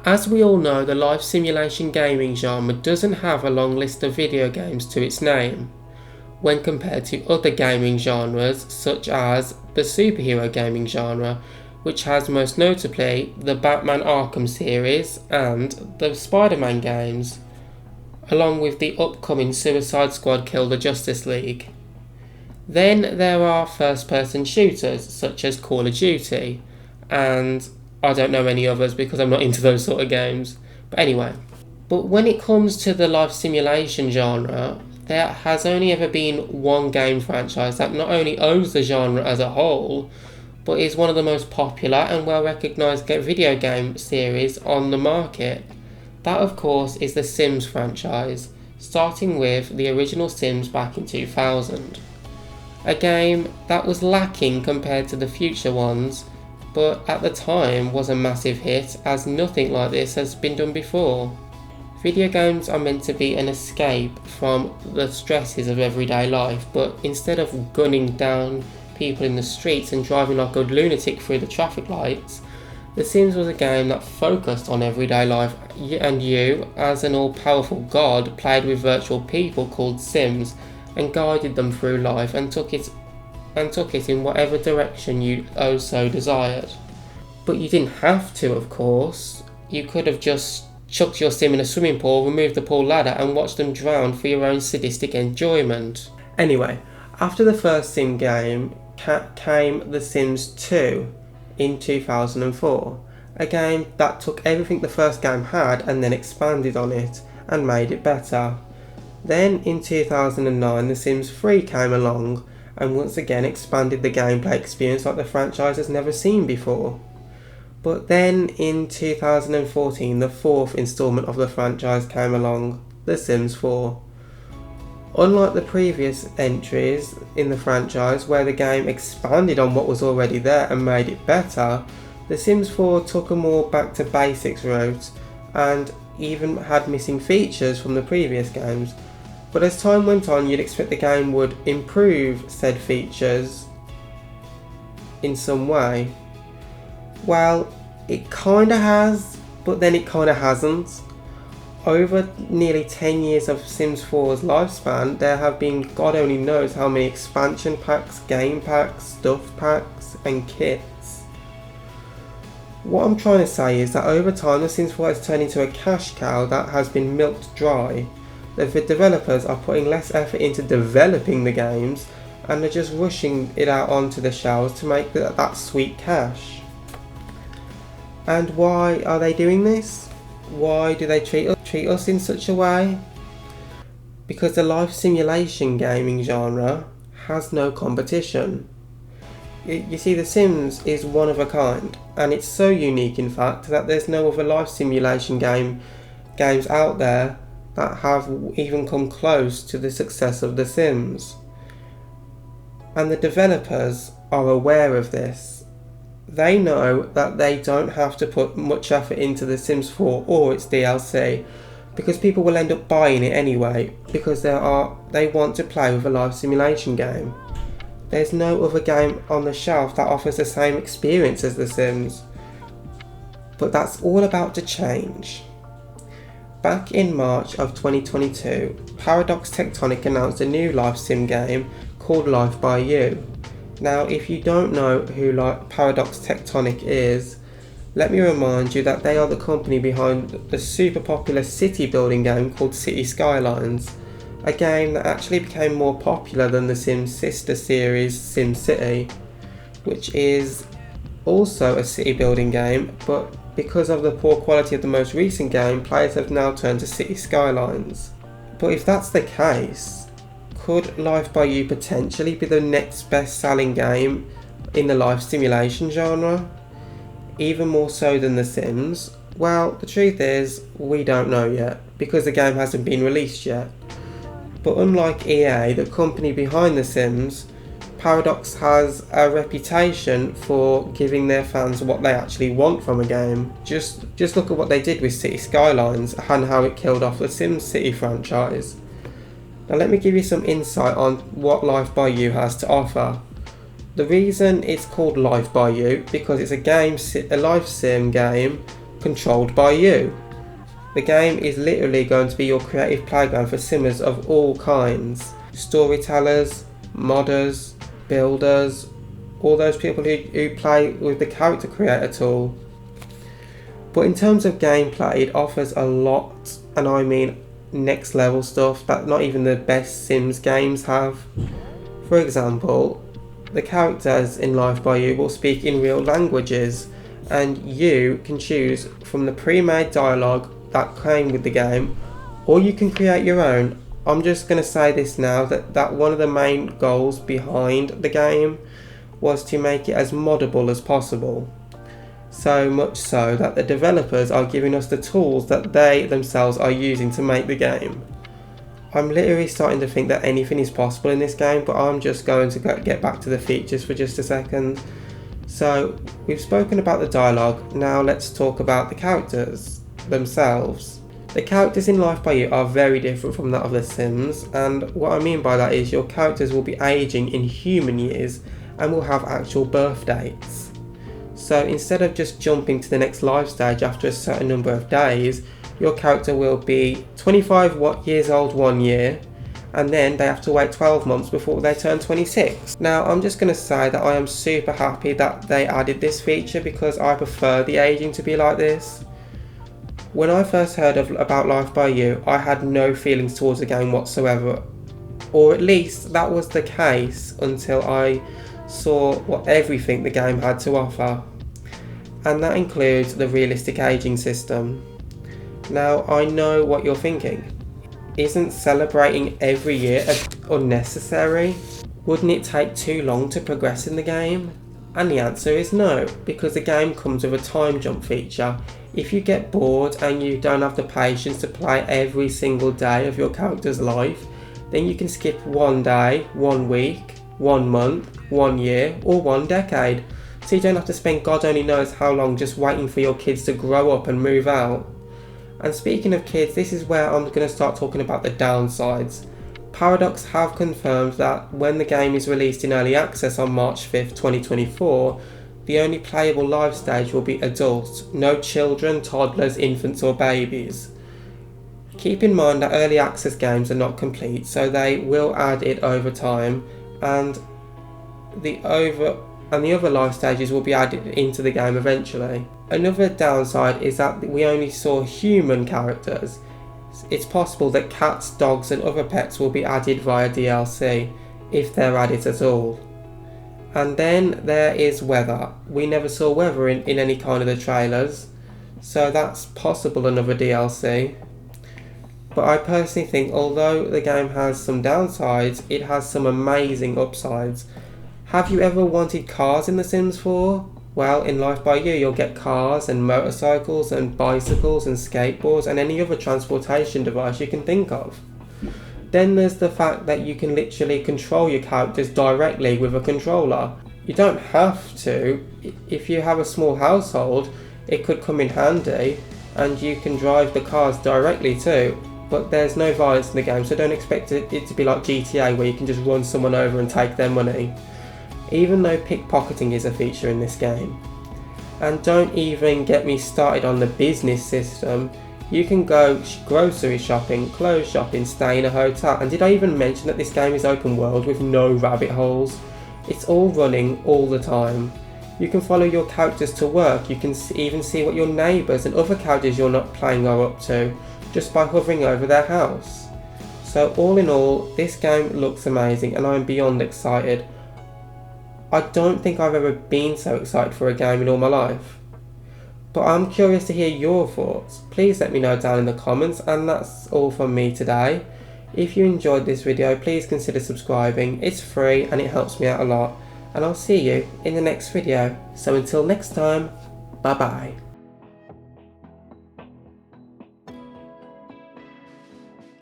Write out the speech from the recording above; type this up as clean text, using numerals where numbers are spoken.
As we all know, the life simulation gaming genre doesn't have a long list of video games to its name, when compared to other gaming genres such as the superhero gaming genre, which has most notably the Batman Arkham series and the Spider-Man games, along with the upcoming Suicide Squad Kill the Justice League. Then there are first-person shooters such as Call of Duty, and I don't know any others because I'm not into those sort of games. But anyway, when it comes to the life simulation genre, there has only ever been one game franchise that not only owns the genre as a whole, but is one of the most popular and well recognised video game series on the market. That of course is the Sims franchise, starting with the original Sims back in 2000. A game that was lacking compared to the future ones, but at the time was a massive hit as nothing like this has been done before. Video games are meant to be an escape from the stresses of everyday life, but instead of gunning down people in the streets and driving like a lunatic through the traffic lights, The Sims was a game that focused on everyday life, and you, as an all-powerful god, played with virtual people called Sims and guided them through life and took it in whatever direction you so desired. But you didn't have to, of course. You could have just chucked your Sim in a swimming pool, removed the pool ladder and watched them drown for your own sadistic enjoyment. Anyway, after the first Sim game came The Sims 2 in 2004, a game that took everything the first game had and then expanded on it and made it better. Then in 2009 The Sims 3 came along and once again expanded the gameplay experience like the franchise has never seen before. But then in 2014 the fourth installment of the franchise came along, The Sims 4. Unlike the previous entries in the franchise where the game expanded on what was already there and made it better, The Sims 4 took a more back to basics route and even had missing features from the previous games. But as time went on, you'd expect the game would improve said features in some way. Well, it kinda has, but then it kinda hasn't. Over nearly 10 years of Sims 4's lifespan, there have been God only knows how many expansion packs, game packs, stuff packs and kits. What I'm trying to say is that over time The Sims 4 has turned into a cash cow that has been milked dry. The developers are putting less effort into developing the games and are just rushing it out onto the shelves to make that sweet cash. And why are they doing this? Why do they treat us in such a way? Because the life simulation gaming genre has no competition. You see, The Sims is one of a kind, and it's so unique in fact that there's no other life simulation games out there that have even come close to the success of The Sims. And the developers are aware of this. They know that they don't have to put much effort into The Sims 4 or its DLC because people will end up buying it anyway because they want to play with a life simulation game. There's no other game on the shelf that offers the same experience as The Sims. But that's all about to change. Back in March of 2022, Paradox Tectonic announced a new life sim game called Life by You. Now, if you don't know who Paradox Tectonic is, let me remind you that they are the company behind the super popular city building game called City Skylines, a game that actually became more popular than the Sims sister series SimCity, which is also a city building game, but because of the poor quality of the most recent game, players have now turned to City Skylines. But if that's the case, could Life by You potentially be the next best-selling game in the life simulation genre? Even more so than The Sims? Well, the truth is, we don't know yet, because the game hasn't been released yet. But unlike EA, the company behind The Sims, Paradox has a reputation for giving their fans what they actually want from a game. Just look at what they did with City Skylines and how it killed off the SimCity franchise. Now let me give you some insight on what Life by You has to offer. The reason it's called Life by You because it's a life sim game controlled by you. The game is literally going to be your creative playground for simmers of all kinds. Storytellers, modders, builders, all those people who play with the character creator tool. But in terms of gameplay, it offers a lot, and I mean next level stuff that not even the best Sims games have. For example, the characters in Life by You will speak in real languages, and you can choose from the pre-made dialogue that came with the game, or you can create your own. I'm just going to say this now, that one of the main goals behind the game was to make it as moddable as possible. So much so that the developers are giving us the tools that they themselves are using to make the game. I'm literally starting to think that anything is possible in this game, but I'm just going to get back to the features for just a second. So we've spoken about the dialogue, now let's talk about the characters themselves. The characters in Life by You are very different from that of The Sims, and what I mean by that is your characters will be aging in human years and will have actual birth dates. So instead of just jumping to the next life stage after a certain number of days, your character will be 25 years old 1 year, and then they have to wait 12 months before they turn 26. Now I'm just going to say that I am super happy that they added this feature because I prefer the aging to be like this. When I first heard about Life by You, I had no feelings towards the game whatsoever, or at least that was the case until I saw everything the game had to offer, and that includes the realistic aging system. Now I know what you're thinking. Isn't celebrating every year unnecessary? Wouldn't it take too long to progress in the game? And the answer is no, because the game comes with a time jump feature. If you get bored and you don't have the patience to play every single day of your character's life, then you can skip 1 day, 1 week, 1 month, 1 year, or 1 decade. So you don't have to spend God only knows how long just waiting for your kids to grow up and move out. And speaking of kids, this is where I'm going to start talking about the downsides. Paradox have confirmed that when the game is released in early access on March 5th, 2024, the only playable live stage will be adults, no children, toddlers, infants or babies. Keep in mind that early access games are not complete, so they will add it over time, and the other live stages will be added into the game eventually. Another downside is that we only saw human characters. It's possible that cats, dogs and other pets will be added via DLC, if they're added at all. And then there is weather. We never saw weather in any kind of the trailers, so that's possible another DLC. But I personally think although the game has some downsides, it has some amazing upsides. Have you ever wanted cars in The Sims 4? Well, in Life by You, you'll get cars and motorcycles and bicycles and skateboards and any other transportation device you can think of. Then there's the fact that you can literally control your characters directly with a controller. You don't have to. If you have a small household, it could come in handy, and you can drive the cars directly too. But there's no violence in the game, so don't expect it to be like GTA where you can just run someone over and take their money. Even though pickpocketing is a feature in this game. And don't even get me started on the business system. You can go grocery shopping, clothes shopping, stay in a hotel, and did I even mention that this game is open world with no rabbit holes? It's all running all the time. You can follow your characters to work, you can even see what your neighbours and other characters you're not playing are up to, just by hovering over their house. So all in all, this game looks amazing and I'm beyond excited. I don't think I've ever been so excited for a game in all my life. But I'm curious to hear your thoughts. Please let me know down in the comments, and that's all from me today. If you enjoyed this video, please consider subscribing. It's free and it helps me out a lot. And I'll see you in the next video. So until next time, bye bye.